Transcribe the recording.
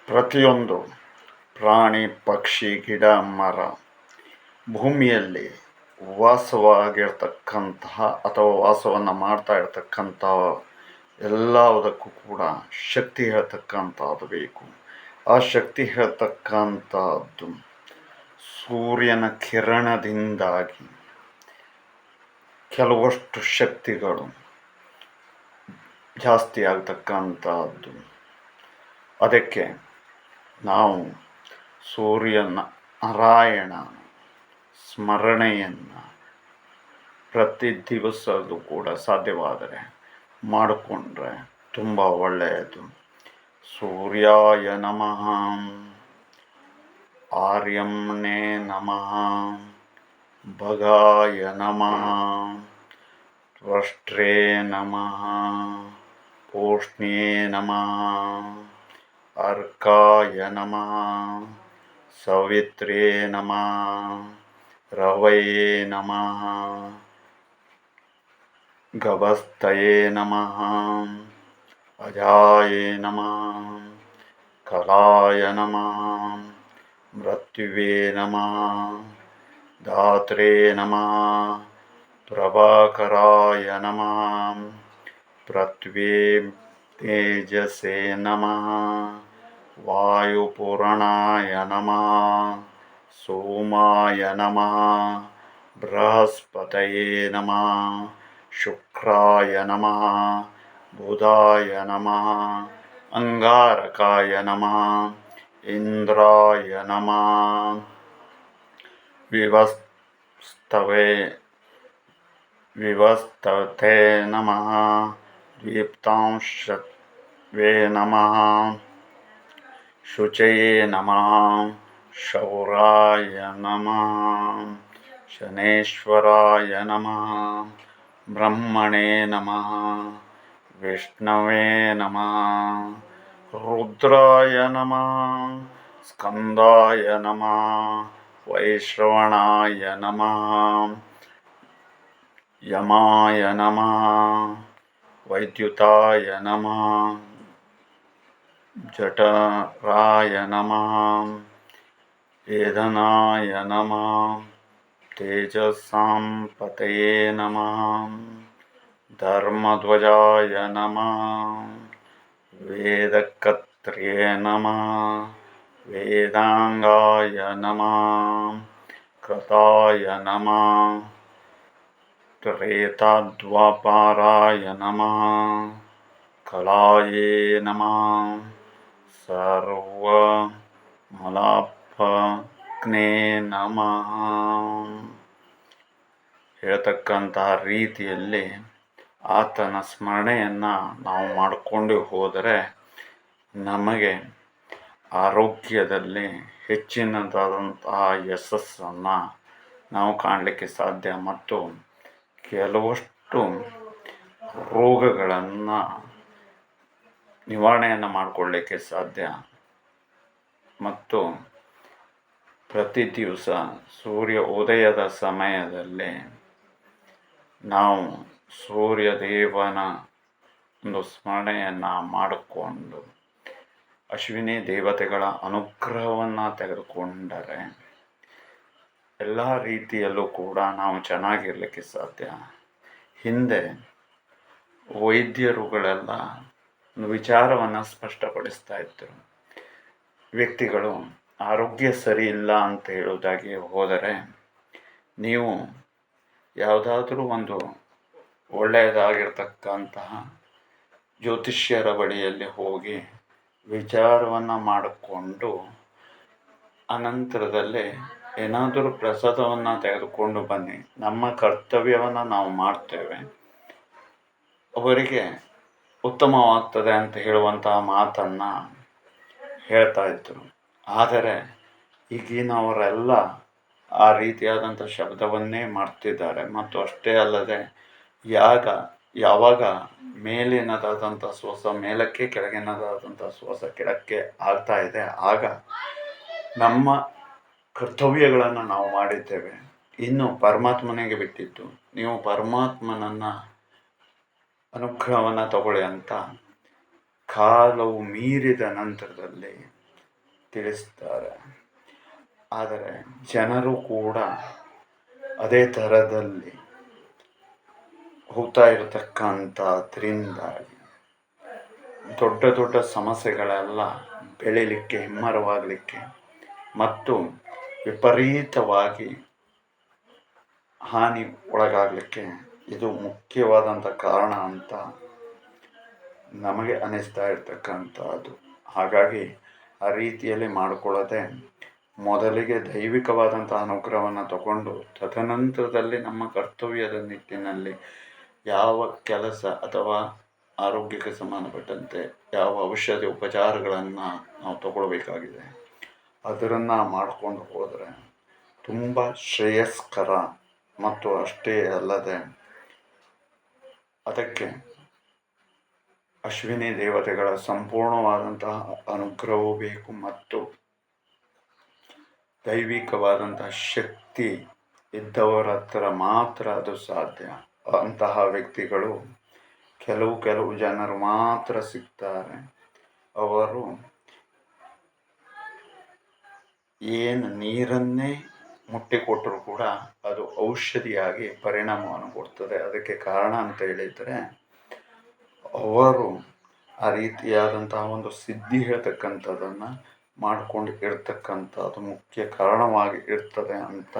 ಪ್ರತಿಯೊಂದು ಪ್ರಾಣಿ, ಪಕ್ಷಿ, ಗಿಡ, ಮರ ಭೂಮಿಯಲ್ಲಿ ವಾಸವಾಗಿರ್ತಕ್ಕಂತಹ ಅಥವಾ ವಾಸವನ್ನು ಮಾಡ್ತಾ ಇರ್ತಕ್ಕಂಥ ಎಲ್ಲದಕ್ಕೂ ಕೂಡ ಶಕ್ತಿ ಹೇಳ್ತಕ್ಕಂಥದ್ದು ಬೇಕು. ಆ ಶಕ್ತಿ ಹೇಳ್ತಕ್ಕಂಥದ್ದು ಸೂರ್ಯನ ಕಿರಣದಿಂದಾಗಿ ಕೆಲವಷ್ಟು ಶಕ್ತಿಗಳು ಜಾಸ್ತಿ ಆಗ್ತಕ್ಕಂಥದ್ದು. ಅದಕ್ಕೆ ನಾವು ಸೂರ್ಯನಾರಾಯಣ ಸ್ಮರಣೆಯನ್ನು ಪ್ರತಿ ದಿವಸವೂ ಕೂಡ ಸಾಧ್ಯವಾದರೆ ಮಾಡಿಕೊಂಡ್ರೆ ತುಂಬ ಒಳ್ಳೆಯದು. ಸೂರ್ಯಾಯ ನಮಃ, ಆರ್ಯಮ್ನೇ ನಮಃ, ಭಗಾಯ ನಮಃ, ತ್ವಷ್ಟ್ರೇ ನಮಃ, ಪೋಷ್ಣ್ಯೇ ನಮಃ, ಅರ್ಕಾಯ ನಮಃ, ಸವಿತ್ರೇ ನಮಃ, ರವಯೇ ನಮಃ, ಗಭಸ್ತಯೇ ನಮಃ, ಅಜಾಯೇ ನಮಃ, ಕಲಾಯ ನಮಃ, ಮೃತ್ಯುವೇ ನಮಃ, ಧಾತ್ರೇ ನಮಃ, ಪ್ರಭಾಕರಾಯ ನಮಃ, ಪೃಥ್ವೇ ತೇಜಸೇ ನಮಃ, ವಾಯುಪೂರಣಾಯ ನಮಃ, ಸೋಮಾಯ ನಮಃ, ಬೃಹಸ್ಪತಯೇ ನಮಃ, ಶುಕ್ರಾಯ ನಮಃ, ಬುಧಾಯ ನಮಃ, ಅಂಗಾರಕಾಯ ನಮಃ, ಇಂದ್ರಾಯ ನಮಃ, ವಿವಸ್ತತೆ ನಮಃ, ದೀಪ್ತಾಂಶವೇ ನಮಃ, ಶುಚಯೇ ನಮಃ, ಶೌರಾಯ ನಮಃ, ಶನೇಶ್ವರಾಯ ನಮಃ, ಬ್ರಹ್ಮಣೇ ನಮಃ, ವಿಷ್ಣವೇ ನಮಃ, ರುದ್ರಾಯ ನಮಃ, ಸ್ಕಂದಾಯ ನಮಃ, ವೈಶ್ರವಣಾಯ ನಮಃ, ಯಮಾಯ ನಮಃ, ವೈದ್ಯುತಾಯ ನಮಃ, ಜಠರಾಯ ನಮಃ, ವೇದನಾಯ ನಮಃ, ತೇಜಸ್ಸಂಪತಯೇ ನಮಃ, ಧರ್ಮಧ್ವಜಾಯ ನಮಃ, ವೇದಕರ್ತ್ರೇ ನಮಃ, ವೇದಾಂಗಾಯ ನಮಃ, ಕೃತಾಯ ನಮಃ, ತ್ರೇತಾದ್ವಾಪಾರಾಯ ನಮಃ, ಕಲಾಯೇ ನಮಃ, ಸರ್ವಮಲಾಪಗ್ನೇ ನಮಃ. ಹೇಳ್ತಕ್ಕಂತಹ ರೀತಿಯಲ್ಲಿ ಆತನ ಸ್ಮರಣೆಯನ್ನು ನಾವು ಮಾಡಿಕೊಂಡು ಹೋದರೆ ನಮಗೆ ಆರೋಗ್ಯದಲ್ಲಿ ಹೆಚ್ಚಿನದಾದಂತಹ ಯಶಸ್ಸನ್ನು ನಾವು ಕಾಣಲಿಕ್ಕೆ ಸಾಧ್ಯ ಮತ್ತು ಕೆಲವಷ್ಟು ರೋಗಗಳನ್ನು ನಿವಾರಣೆಯನ್ನು ಮಾಡಿಕೊಳ್ಳಲಿಕ್ಕೆ ಸಾಧ್ಯ. ಮತ್ತು ಪ್ರತಿ ದಿವಸ ಸೂರ್ಯ ಉದಯದ ಸಮಯದಲ್ಲಿ ನಾವು ಸೂರ್ಯದೇವನ ಒಂದು ಸ್ಮರಣೆಯನ್ನು ಮಾಡಿಕೊಂಡು ಅಶ್ವಿನಿ ದೇವತೆಗಳ ಅನುಗ್ರಹವನ್ನು ತೆಗೆದುಕೊಂಡರೆ ಎಲ್ಲ ರೀತಿಯಲ್ಲೂ ಕೂಡ ನಾವು ಚೆನ್ನಾಗಿರಲಿಕ್ಕೆ ಸಾಧ್ಯ. ಹಿಂದೆ ವೈದ್ಯರುಗಳೆಲ್ಲ ವಿಚಾರವನ್ನು ಸ್ಪಷ್ಟಪಡಿಸ್ತಾ ಇದ್ದರು. ವ್ಯಕ್ತಿಗಳು ಆರೋಗ್ಯ ಸರಿ ಇಲ್ಲ ಅಂತ ಹೇಳುವುದಾಗಿ ಹೋದರೆ ನೀವು ಯಾವುದಾದ್ರೂ ಒಂದು ಒಳ್ಳೆಯದಾಗಿರ್ತಕ್ಕಂತಹ ಜ್ಯೋತಿಷ್ಯರ ಬಳಿಯಲ್ಲಿ ಹೋಗಿ ವಿಚಾರವನ್ನು ಮಾಡಿಕೊಂಡು ಅನಂತರದಲ್ಲಿ ಏನಾದರೂ ಪ್ರಸಾದವನ್ನು ತೆಗೆದುಕೊಂಡು ಬನ್ನಿ, ನಮ್ಮ ಕರ್ತವ್ಯವನ್ನು ನಾವು ಮಾಡ್ತೇವೆ, ಅವರಿಗೆ ಉತ್ತಮವಾಗ್ತದೆ ಅಂತ ಹೇಳುವಂತಹ ಮಾತನ್ನು ಹೇಳ್ತಾ ಇದ್ದರು. ಆದರೆ ಈಗಿನವರೆಲ್ಲ ಆ ರೀತಿಯಾದಂಥ ಶಬ್ದವನ್ನೇ ಮಾಡ್ತಿದ್ದಾರೆ. ಮತ್ತು ಅಷ್ಟೇ ಅಲ್ಲದೆ ಯಾವಾಗ ಮೇಲಿನದಾದಂಥ ಶ್ವಾಸ ಮೇಲಕ್ಕೆ, ಕೆಳಗಿನದಾದಂಥ ಶ್ವಾಸ ಕೆಳಕ್ಕೆ ಆಗ್ತಾ ಇದೆ, ಆಗ ನಮ್ಮ ಕರ್ತವ್ಯಗಳನ್ನು ನಾವು ಮಾಡಿದ್ದೇವೆ. ಇನ್ನು ಪರಮಾತ್ಮನಿಗೆ ಬಿಟ್ಟಿದ್ದು. ನೀವು ಪರಮಾತ್ಮನನ್ನು ಅನುಗ್ರಹವನ್ನು ತಗೊಳ್ಳಿ ಅಂತ ಕಾಲವು ಮೀರಿದ ನಂತರದಲ್ಲಿ ತಿಳಿಸ್ತಾರೆ. ಆದರೆ ಜನರು ಕೂಡ ಅದೇ ಥರದಲ್ಲಿ ಹೋಗ್ತಾ ಇರತಕ್ಕಂಥದ್ರಿಂದಾಗಿ ದೊಡ್ಡ ದೊಡ್ಡ ಸಮಸ್ಯೆಗಳೆಲ್ಲ ಬೆಳೀಲಿಕ್ಕೆ, ಹೆಮ್ಮರವಾಗಲಿಕ್ಕೆ ಮತ್ತು ವಿಪರೀತವಾಗಿ ಹಾನಿ ಒಳಗಾಗಲಿಕ್ಕೆ ಇದು ಮುಖ್ಯವಾದಂಥ ಕಾರಣ ಅಂತ ನಮಗೆ ಅನ್ನಿಸ್ತಾ ಇರ್ತಕ್ಕಂಥದ್ದು. ಹಾಗಾಗಿ ಆ ರೀತಿಯಲ್ಲಿ ಮಾಡಿಕೊಳ್ಳದೆ ಮೊದಲಿಗೆ ದೈವಿಕವಾದಂಥ ಅನುಗ್ರಹವನ್ನು ತಗೊಂಡು ತದನಂತರದಲ್ಲಿ ನಮ್ಮ ಕರ್ತವ್ಯದ ನಿಟ್ಟಿನಲ್ಲಿ ಯಾವ ಕೆಲಸ ಅಥವಾ ಆರೋಗ್ಯಕ್ಕೆ ಸಂಬಂಧಪಟ್ಟಂತೆ ಯಾವ ಔಷಧಿ ಉಪಚಾರಗಳನ್ನು ನಾವು ತಗೊಳ್ಬೇಕಾಗಿದೆ ಅದನ್ನು ಮಾಡಿಕೊಂಡು ಹೋದರೆ ತುಂಬ ಶ್ರೇಯಸ್ಕರ. ಮತ್ತು ಅಷ್ಟೇ ಅಲ್ಲದೆ ಅದಕ್ಕೆ ಅಶ್ವಿನಿ ದೇವತೆಗಳ ಸಂಪೂರ್ಣವಾದಂತಹ ಅನುಗ್ರಹವೂ ಬೇಕು ಮತ್ತು ದೈವಿಕವಾದಂತಹ ಶಕ್ತಿ ಇದ್ದವರ ಹತ್ರ ಮಾತ್ರ ಅದು ಸಾಧ್ಯ. ಅಂತಹ ವ್ಯಕ್ತಿಗಳು ಕೆಲವು ಜನರು ಮಾತ್ರ ಸಿಗ್ತಾರೆ. ಅವರು ಏನು ನೀರನ್ನೇ ಮುಟ್ಟಿಕೊಟ್ಟರೂ ಕೂಡ ಅದು ಔಷಧಿಯಾಗಿ ಪರಿಣಾಮವನ್ನು ಕೊಡ್ತದೆ. ಅದಕ್ಕೆ ಕಾರಣ ಅಂತ ಹೇಳಿದರೆ ಅವರು ಆ ರೀತಿಯಾದಂತಹ ಒಂದು ಸಿದ್ಧಿ ಹೇಳ್ತಕ್ಕಂಥದ್ದನ್ನು ಮಾಡ್ಕೊಂಡು ಇರ್ತಕ್ಕಂಥದ್ದು ಮುಖ್ಯ ಕಾರಣವಾಗಿ ಇರ್ತದೆ ಅಂತ